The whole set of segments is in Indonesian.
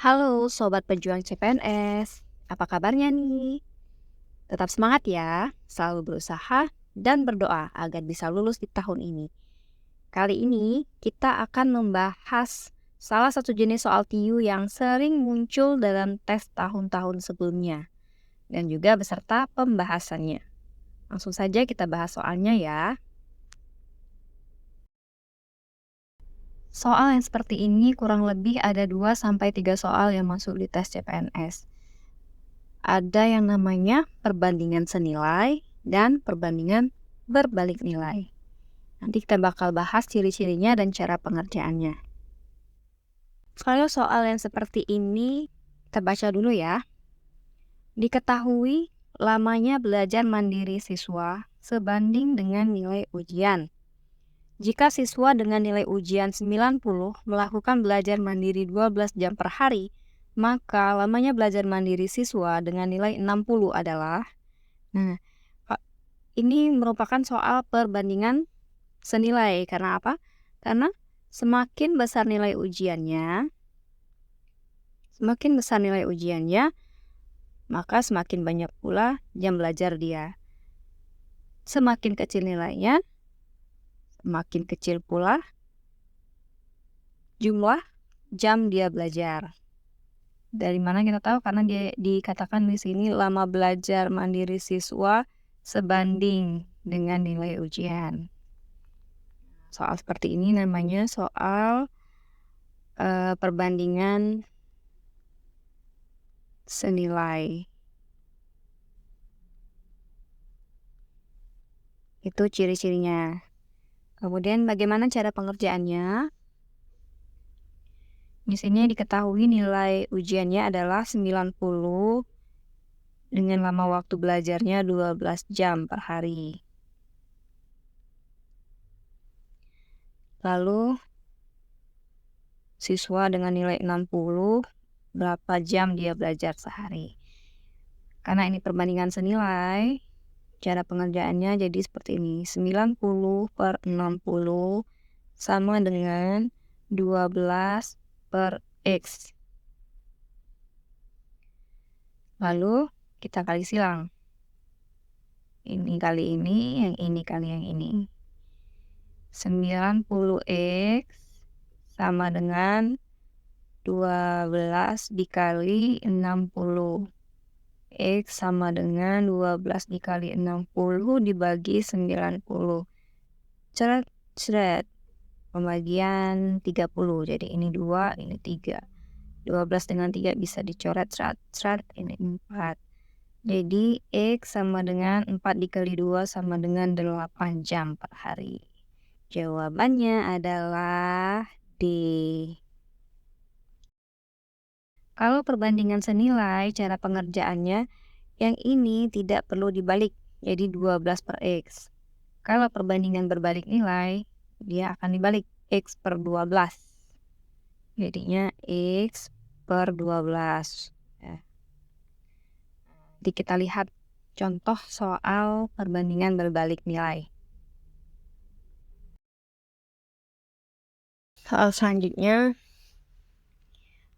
Halo Sobat Pejuang CPNS, apa kabarnya nih? Tetap semangat ya, selalu berusaha dan berdoa agar bisa lulus di tahun ini. Kali ini kita akan membahas salah satu jenis soal TIU yang sering muncul dalam tes tahun-tahun sebelumnya dan juga beserta pembahasannya. Langsung saja kita bahas soalnya ya. Soal yang seperti ini kurang lebih ada 2-3 soal yang masuk di tes CPNS. Ada yang namanya perbandingan senilai dan perbandingan berbalik nilai. Nanti kita bakal bahas ciri-cirinya dan cara pengerjaannya. Kalau soal yang seperti ini, kita baca dulu ya. Diketahui lamanya belajar mandiri siswa sebanding dengan nilai ujian. Jika siswa dengan nilai ujian 90 melakukan belajar mandiri 12 jam per hari, maka lamanya belajar mandiri siswa dengan nilai 60 adalah. Nah, ini merupakan soal perbandingan senilai. Karena apa? Karena semakin besar nilai ujiannya, maka semakin banyak pula jam belajar dia. Semakin kecil nilainya, semakin kecil pula jumlah jam dia belajar. Dari mana kita tahu? Karena dia dikatakan di sini lama belajar mandiri siswa sebanding dengan nilai ujian. Soal seperti ini namanya soal perbandingan senilai. Itu ciri-cirinya. Kemudian bagaimana cara pengerjaannya? Di sini diketahui nilai ujiannya adalah 90 dengan lama waktu belajarnya 12 jam per hari. Lalu siswa dengan nilai 60, berapa jam dia belajar sehari. Karena ini perbandingan senilai, cara pengerjaannya jadi seperti ini. 90 per 60 sama dengan 12 per X. Lalu kita kali silang. Ini kali ini, yang ini kali yang ini. 90X sama dengan 12 dikali 60. X sama dengan 12 dikali 60 dibagi 90. Ceret. Pembagian 30. Jadi ini 2, ini 3. 12 dengan 3 bisa dicoret seret, ini 4. Jadi X sama dengan 4 dikali 2 sama dengan 8 jam per hari. Jawabannya adalah D. Kalau perbandingan senilai, cara pengerjaannya yang ini tidak perlu dibalik, jadi 12 per X. Kalau perbandingan berbalik nilai, dia akan dibalik, X per 12. Jadinya X per 12. Jadi kita lihat contoh soal perbandingan berbalik nilai. Soal selanjutnya,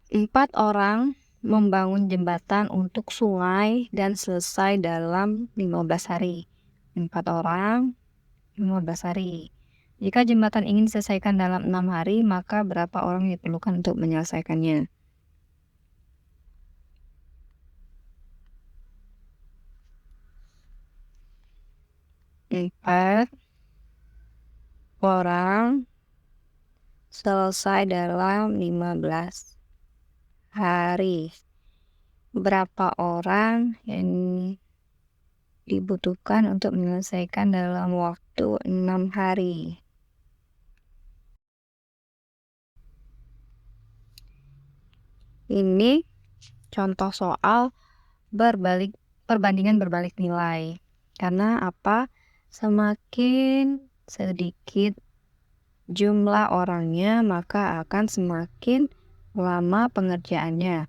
4 orang membangun jembatan untuk sungai dan selesai dalam 15 hari. 4 orang, 15 hari. Jika jembatan ingin diselesaikan dalam 6 hari, maka berapa orang diperlukan untuk menyelesaikannya? Empat orang selesai dalam 15 hari. Berapa orang yang dibutuhkan untuk menyelesaikan dalam waktu 6 hari? Ini contoh soal perbandingan berbalik nilai. Karena apa? Semakin sedikit jumlah orangnya, maka akan semakin lama pengerjaannya.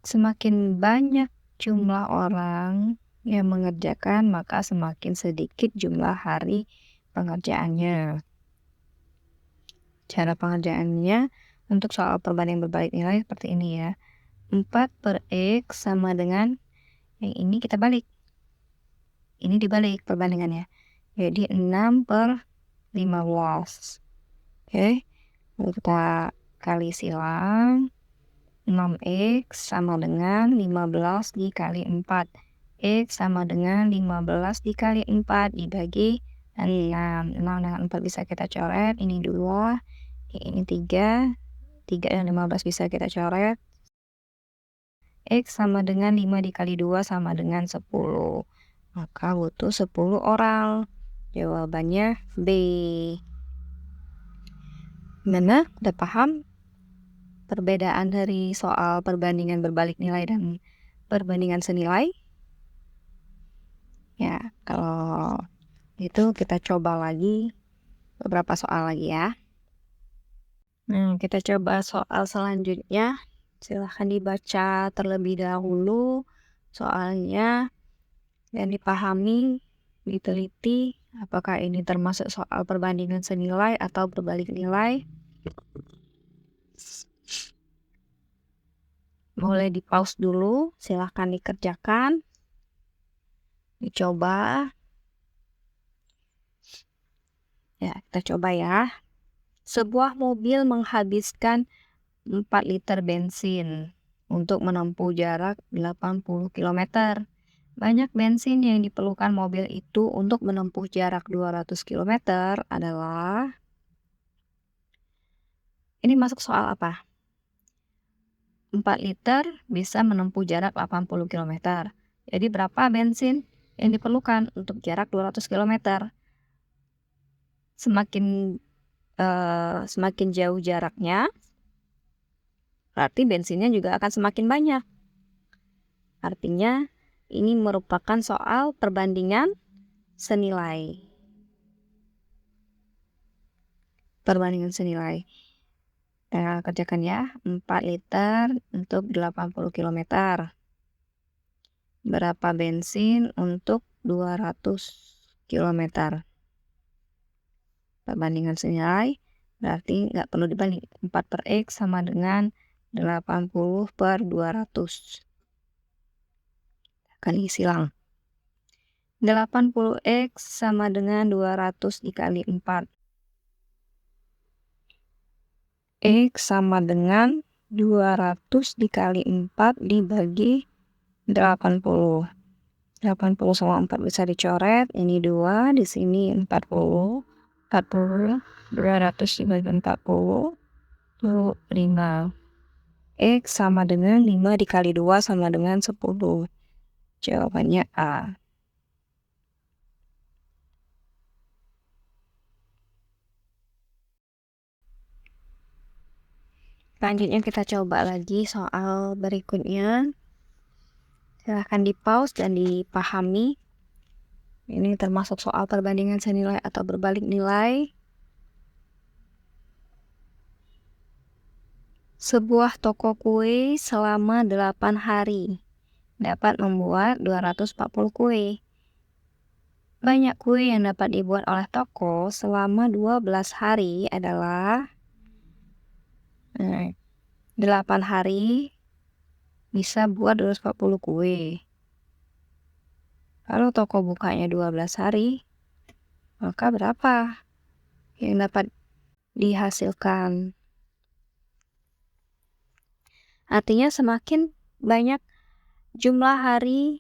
Semakin banyak jumlah orang yang mengerjakan, maka semakin sedikit jumlah hari pengerjaannya. Cara pengerjaannya Untuk soal perbandingan berbalik nilai seperti ini ya. 4 per X sama dengan, yang ini kita balik. Ini dibalik perbandingannya. Jadi 6 per 15. Oke. Lalu kita kali silang. 6X sama dengan 15 dikali 4. X sama dengan 15 dikali 4 dibagi 6. 6 dengan 4 bisa kita coret. Ini 2. Ini 3. 3 dan 15 bisa kita coret. X sama dengan 5 dikali 2 sama dengan 10. Maka butuh 10 orang. Jawabannya B. Gimana? Udah paham perbedaan dari soal perbandingan berbalik nilai dan perbandingan senilai? Ya, kalau itu kita coba lagi beberapa soal lagi ya. Nah, kita coba soal selanjutnya. Silahkan dibaca terlebih dahulu soalnya dan dipahami, diteliti apakah ini termasuk soal perbandingan senilai atau berbalik nilai. Boleh di pause dulu, silahkan dikerjakan, dicoba. Ya, kita coba ya. Sebuah mobil menghabiskan 4 liter bensin untuk menempuh jarak 80 km. Banyak bensin yang diperlukan mobil itu untuk menempuh jarak 200 km adalah... Ini masuk soal apa? 4 liter bisa menempuh jarak 80 km. Jadi berapa bensin yang diperlukan untuk jarak 200 km? Semakin jauh jaraknya, berarti bensinnya juga akan semakin banyak. Artinya, ini merupakan soal perbandingan senilai. Perbandingan senilai. Kita kerjakan ya, 4 liter untuk 80 km. Berapa bensin untuk 200 km? Perbandingan senilai, berarti nggak perlu dibalik. 4 per X sama dengan 80 per 200. Kali silang. 80X sama dengan 200 dikali 4. X sama dengan 200 dikali 4 dibagi 80. 80 sama 4 bisa dicoret. Ini 2, di sini 40. 40, 200 dibagi 40, itu 5. X sama dengan 5 dikali 2 sama dengan 10. Jawabannya A. Selanjutnya kita coba lagi soal berikutnya. Silahkan di pause dan dipahami. Ini termasuk soal perbandingan senilai atau berbalik nilai. Sebuah toko kue selama 8 hari dapat membuat 240 kue. Banyak kue yang dapat dibuat oleh toko selama 12 hari adalah 8 hari bisa buat 240 kue. Kalau toko bukanya 12 hari, maka berapa yang dapat dihasilkan? Artinya semakin banyak jumlah hari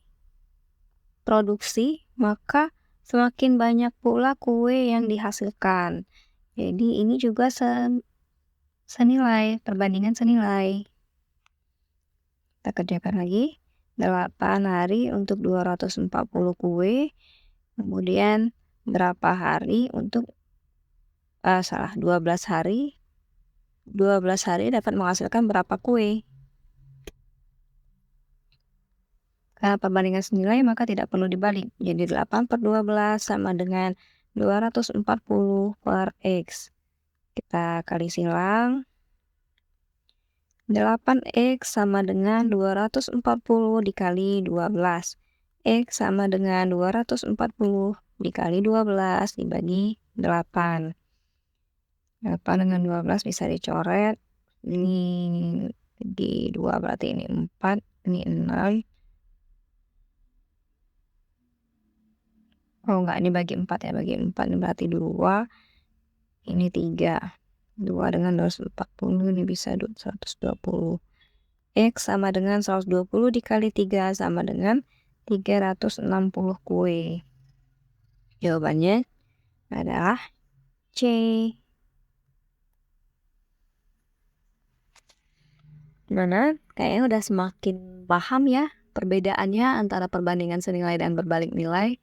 produksi, maka semakin banyak pula kue yang dihasilkan. Jadi ini juga senilai, perbandingan senilai. Kita kerjakan lagi. 8 hari untuk 240 kue. Kemudian berapa hari untuk 12 hari. 12 hari dapat menghasilkan berapa kue? Karena perbandingan senilai maka tidak perlu dibalik. Jadi 8 per 12 sama dengan 240 per X. Kita kali silang. 8X sama dengan 240 dikali 12. X sama dengan 240 dikali 12 dibagi 8. 8 dengan 12 bisa dicoret. Ini bagi 2 berarti ini 4, ini 6. Oh enggak, ini bagi 4 ya, bagi 4 ini berarti 2, ini 3. 2 dengan 240 ini bisa 120. X sama dengan 120 dikali 3 sama dengan 360 kue. Jawabannya adalah C. Gimana? Kayaknya udah semakin paham ya perbedaannya antara perbandingan senilai dan berbalik nilai.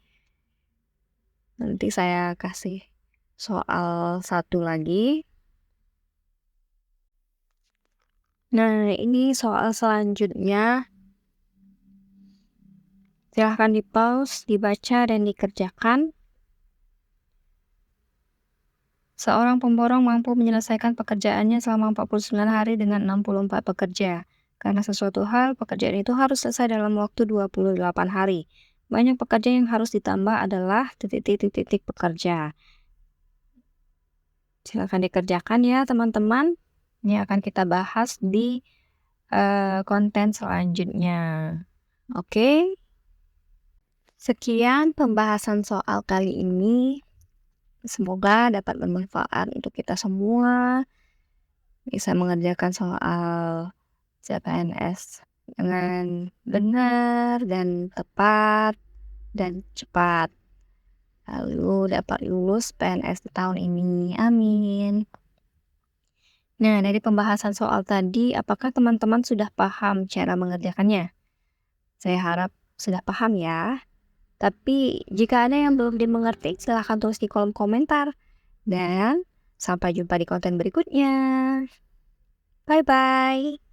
Nanti saya kasih soal satu lagi. Nah, ini soal selanjutnya. Silahkan di-pause, dibaca, dan dikerjakan. Seorang pemborong mampu menyelesaikan pekerjaannya selama 49 hari dengan 64 pekerja. Karena sesuatu hal, pekerjaan itu harus selesai dalam waktu 28 hari. Banyak pekerja yang harus ditambah adalah titik-titik pekerja. Silakan dikerjakan ya teman-teman. Ini akan kita bahas di konten selanjutnya. Oke. Sekian pembahasan soal kali ini. Semoga dapat bermanfaat untuk kita semua, bisa mengerjakan soal CPNS dengan benar dan tepat dan cepat, lalu dapat lulus PNS di tahun ini. Amin. Nah, dari pembahasan soal tadi, apakah teman-teman sudah paham cara mengerjakannya? Saya harap sudah paham ya. Tapi jika ada yang belum dimengerti, silahkan tulis di kolom komentar. Dan sampai jumpa di konten berikutnya. Bye-bye.